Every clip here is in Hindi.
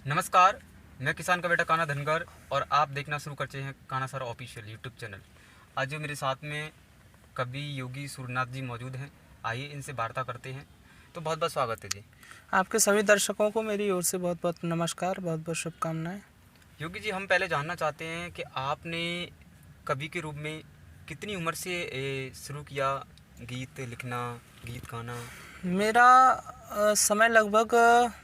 नमस्कार, मैं किसान का बेटा कान्हा धनगर और आप देखना शुरू करते हैं Kanha sir official YouTube channel. आज जो मेरे साथ में कवि योगी सूरनाथ जी मौजूद हैं, आइए इनसे वार्ता करते हैं। तो बहुत बहुत स्वागत है जी। आपके सभी दर्शकों को मेरी ओर से बहुत बहुत नमस्कार, बहुत बहुत शुभकामनाएं। योगी जी, हम पहले जानना चाहते हैं कि आपने कवि के रूप में कितनी उम्र से शुरू किया गीत लिखना, गीत गाना? मेरा समय लगभग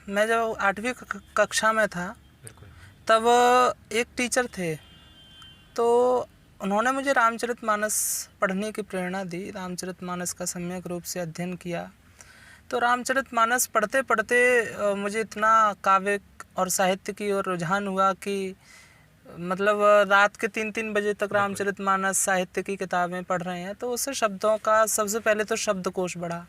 मैं जब 8वीं कक्षा में था, बिल्कुल। तब एक टीचर थे, तो उन्होंने मुझे रामचरितमानस पढ़ने की प्रेरणा दी। रामचरितमानस का सम्यक रूप से अध्ययन किया। तो रामचरितमानस पढ़ते पढ़ते मुझे इतना काव्य और साहित्य की ओर रुझान हुआ कि मतलब रात के 3-3 बजे तक रामचरितमानस साहित्य की किताबें पढ़ रहे हैं। तो उससे शब्दों का सबसे पहले तो शब्दकोश बढ़ा।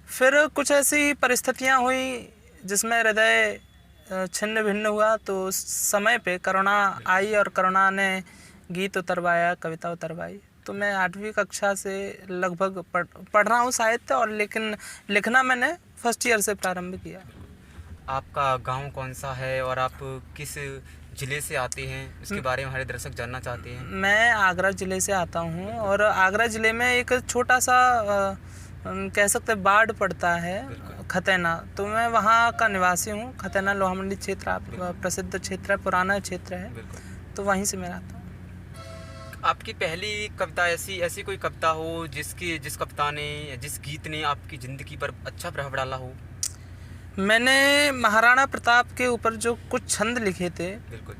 फिर कुछ ऐसी परिस्थितियां हुई जिसमें हृदय छिन्न भिन्न हुआ। तो उस समय पे करुणा आई और करुणा ने गीत उतरवाया, कविता उतरवाई। तो मैं 8वीं कक्षा से लगभग पढ़ रहा हूँ साहित्य, और लेकिन लिखना मैंने फर्स्ट ईयर से प्रारंभ किया। आपका गांव कौन सा है और आप किस ज़िले से आते हैं, उसके बारे में हमारे दर्शक जानना चाहते हैं। मैं आगरा ज़िले से आता हूँ, और आगरा ज़िले में एक छोटा सा कह सकते बाढ़ पड़ता है, खतैना। तो मैं वहाँ का निवासी हूँ। खतैना लोहा मंडी क्षेत्र आप प्रसिद्ध क्षेत्र है, पुराना क्षेत्र है। तो वहीं से मैं आता हूँ। आपकी पहली कविता ऐसी कोई कविता हो जिस कविता ने, जिस गीत ने आपकी ज़िंदगी पर अच्छा प्रभाव डाला हो? मैंने महाराणा प्रताप के ऊपर जो कुछ छंद लिखे थे, बिल्कुल।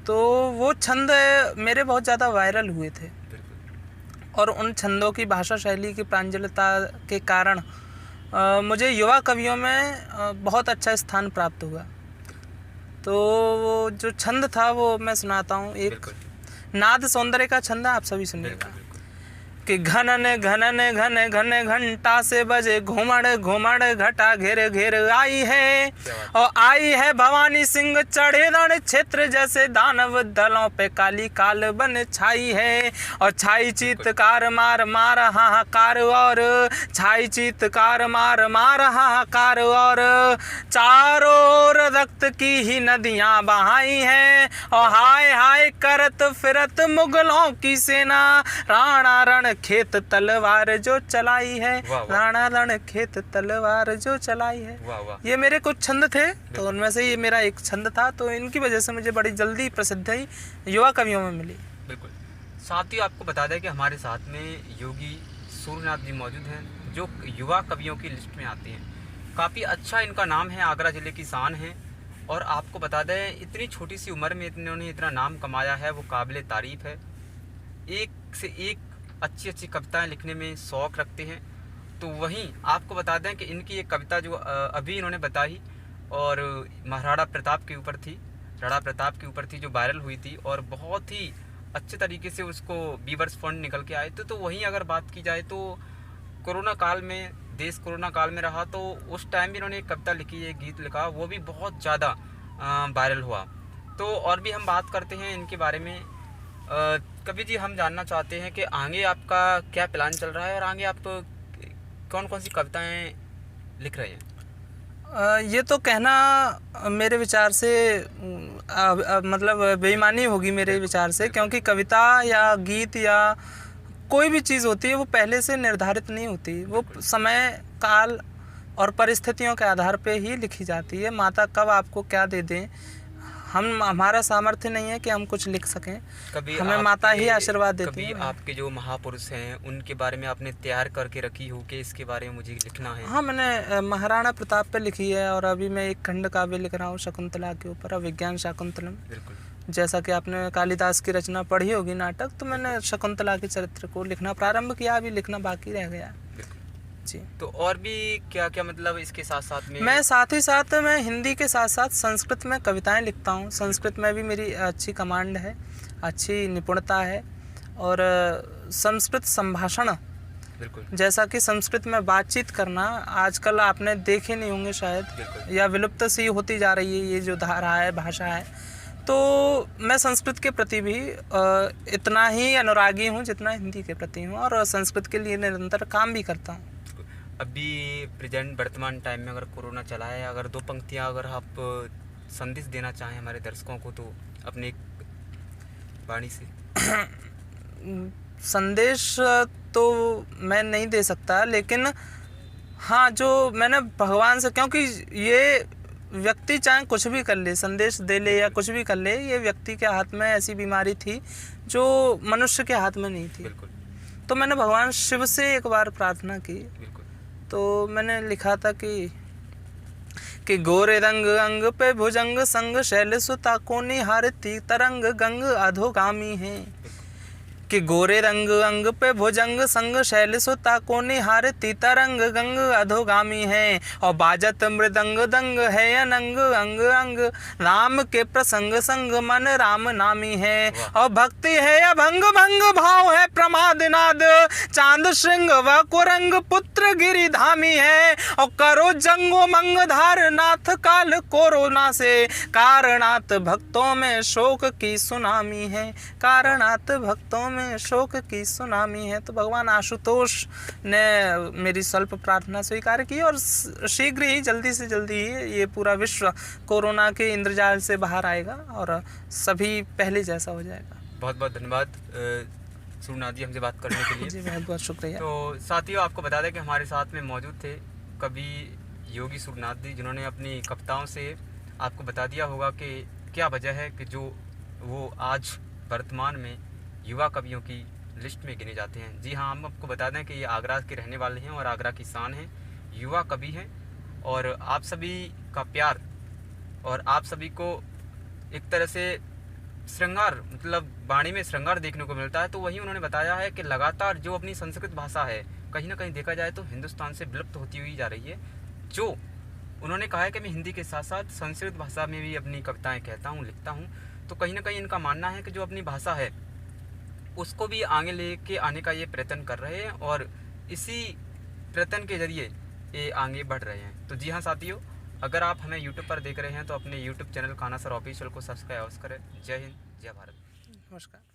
तो वो छंद मेरे बहुत ज़्यादा वायरल हुए थे, और उन छंदों की भाषा शैली की प्रांजलता के कारण मुझे युवा कवियों में बहुत अच्छा स्थान प्राप्त हुआ। तो वो जो छंद था वो मैं सुनाता हूँ। एक नाद सौंदर्य का छंद है, आप सभी सुनिएगा कि घनन घनन घन घन घंटा से बजे घुमड़ घुमड़ घटा घेर घेर आई है, और आई है भवानी सिंह चढ़े रण क्षेत्र जैसे दानव दलों पे काली काल बन छाई है। और छाई चीतकार मार मार हाहाकार, और छाई चीतकार मार मार हाहाकार, और चारों ओर रक्त की ही नदियां बहाई हैं। और हाय हाय करत फिरत मुगलों की सेना, राणा रण खेत तलवार जो चलाई है, राणा रण खेत तलवार जो चलाई है। ये मेरे कुछ छंद थे, तो उनमें से ये मेरा एक छंद था। तो इनकी वजह से मुझे बड़ी जल्दी प्रसिद्धि युवा कवियों में मिली। बिल्कुल। साथ ही आपको बता दें कि हमारे साथ में योगी सूरनाथ जी मौजूद हैं, जो युवा कवियों की लिस्ट में आते हैं। काफ़ी अच्छा इनका नाम है, आगरा ज़िले की शान है। और आपको बता दें, इतनी छोटी सी उम्र में इन्होंने इतना नाम कमाया है, वो काबिल तारीफ़ है। एक से एक अच्छी अच्छी कविताएं लिखने में शौक़ रखते हैं। तो वहीं आपको बता दें कि इनकी एक कविता जो अभी इन्होंने बताई, और महाराणा प्रताप के ऊपर थी, राणा प्रताप के ऊपर थी, जो वायरल हुई थी, और बहुत ही अच्छे तरीके से उसको व्यूअर्स फंड निकल के आए थे। तो वहीं अगर बात की जाए तो कोरोना काल में, देश कोरोना काल में रहा, तो उस टाइम भी इन्होंने एक कविता लिखी, एक गीत लिखा, वो भी बहुत ज़्यादा वायरल हुआ। तो और भी हम बात करते हैं इनके बारे में। कवि जी, हम जानना चाहते हैं कि आगे आपका क्या प्लान चल रहा है, और आगे आप कौन कौन सी कविताएं लिख रहे हैं? ये तो कहना मेरे विचार से मतलब बेईमानी होगी मेरे विचार से, क्योंकि कविता या गीत या कोई भी चीज़ होती है वो पहले से निर्धारित नहीं होती। वो समय काल और परिस्थितियों के आधार पे ही लिखी जाती है। माता कब आपको क्या दे दें, हमारा सामर्थ्य नहीं है कि हम कुछ लिख सकें, हमें माता ही आशीर्वाद देती है। आपके जो महापुरुष हैं उनके बारे में आपने तैयार करके रखी हो कि इसके बारे में मुझे लिखना है? हाँ, मैंने महाराणा प्रताप पे लिखी है, और अभी मैं एक खंड काव्य लिख रहा हूँ शकुंतला के ऊपर, अभिज्ञान शाकुंतलम। बिल्कुल। जैसा कि आपने कालिदास की रचना पढ़ी होगी नाटक, तो मैंने शकुंतला के चरित्र को लिखना प्रारंभ किया, अभी लिखना बाकी रह गया जी। तो और भी क्या क्या, मतलब इसके साथ साथ में? मैं साथ ही साथ मैं हिंदी के साथ साथ संस्कृत में कविताएं लिखता हूं। संस्कृत में भी मेरी अच्छी कमांड है, अच्छी निपुणता है, और संस्कृत संभाषण, बिल्कुल, जैसा कि संस्कृत में बातचीत करना आजकल आपने देखे नहीं होंगे शायद, या विलुप्त सी होती जा रही है ये जो धारा है, भाषा है। तो मैं संस्कृत के प्रति भी इतना ही अनुरागी हूँ जितना हिंदी के प्रति हूँ, और संस्कृत के लिए निरंतर काम भी करता हूँ। अभी प्रेजेंट वर्तमान टाइम में अगर कोरोना चला है, अगर दो पंक्तियां अगर आप संदेश देना चाहें हमारे दर्शकों को तो अपने एक वाणी से। संदेश तो मैं नहीं दे सकता, लेकिन हाँ जो मैंने भगवान से, क्योंकि ये व्यक्ति चाहे कुछ भी कर ले, संदेश दे ले या कुछ भी कर ले, ये व्यक्ति के हाथ में ऐसी बीमारी थी जो मनुष्य के हाथ में नहीं थी। बिल्कुल। तो मैंने भगवान शिव से एक बार प्रार्थना की। बिल्कुल। तो मैंने लिखा था कि गोरे रंग अंग पे भुजंग संग शैल सुता को निहारती तरंग गंग अधोगामी है। कि गोरे रंग अंग पे भुजंग संग शैल सुता को निहारती तरंग गंग अधोगामी है। और बाजत मृदंग दंग है अनंग अंग अंग राम के प्रसंग संग मन राम नामी है। और भक्ति है अभंग भंग भाव है प्रमाद नाद चांद श्रृंग व कुरंग पुत्र गिरि धामी है। और करो जंगो मंग धार नाथ काल कोरोना से कारणात भक्तों में शोक की सुनामी है। कारणात भक्तों में शोक की सुनामी है। तो भगवान आशुतोष ने मेरी स्वल्प प्रार्थना स्वीकार की और शीघ्र ही जल्दी से जल्दी ये पूरा विश्व कोरोना के इंद्रजाल से बाहर आएगा और सभी पहले जैसा हो जाएगा। बहुत बहुत धन्यवाद सूर्यनाथ जी हमसे बात करने के लिए। जी बहुत बहुत शुक्रिया। तो साथियों आपको बता दें कि हमारे साथ में मौजूद थे कवि योगी सूर्यनाथ जी, जिन्होंने अपनी कविताओं से आपको बता दिया होगा कि क्या वजह है कि जो वो आज वर्तमान में युवा कवियों की लिस्ट में गिने जाते हैं। जी हाँ, हम आपको बता दें कि ये आगरा के रहने वाले हैं और आगरा की शान हैं, युवा कवि हैं। और आप सभी का प्यार और आप सभी को एक तरह से श्रृंगार, मतलब वाणी में श्रृंगार देखने को मिलता है। तो वही उन्होंने बताया है कि लगातार जो अपनी संस्कृत भाषा है कहीं ना कहीं देखा जाए तो हिंदुस्तान से विलुप्त होती हुई जा रही है। जो उन्होंने कहा है कि मैं हिंदी के साथ साथ संस्कृत भाषा में भी अपनी कविताएँ कहता हूँ, लिखता हूँ। तो कहीं ना कहीं इनका मानना है कि जो अपनी भाषा है उसको भी आगे लेके आने का ये प्रयत्न कर रहे हैं और इसी प्रयत्न के जरिए ये आगे बढ़ रहे हैं। तो जी हाँ साथियों, अगर आप हमें YouTube पर देख रहे हैं तो अपने YouTube चैनल खाना सर ऑफिशियल को सब्सक्राइब करें। जय हिंद, जय भारत। नमस्कार।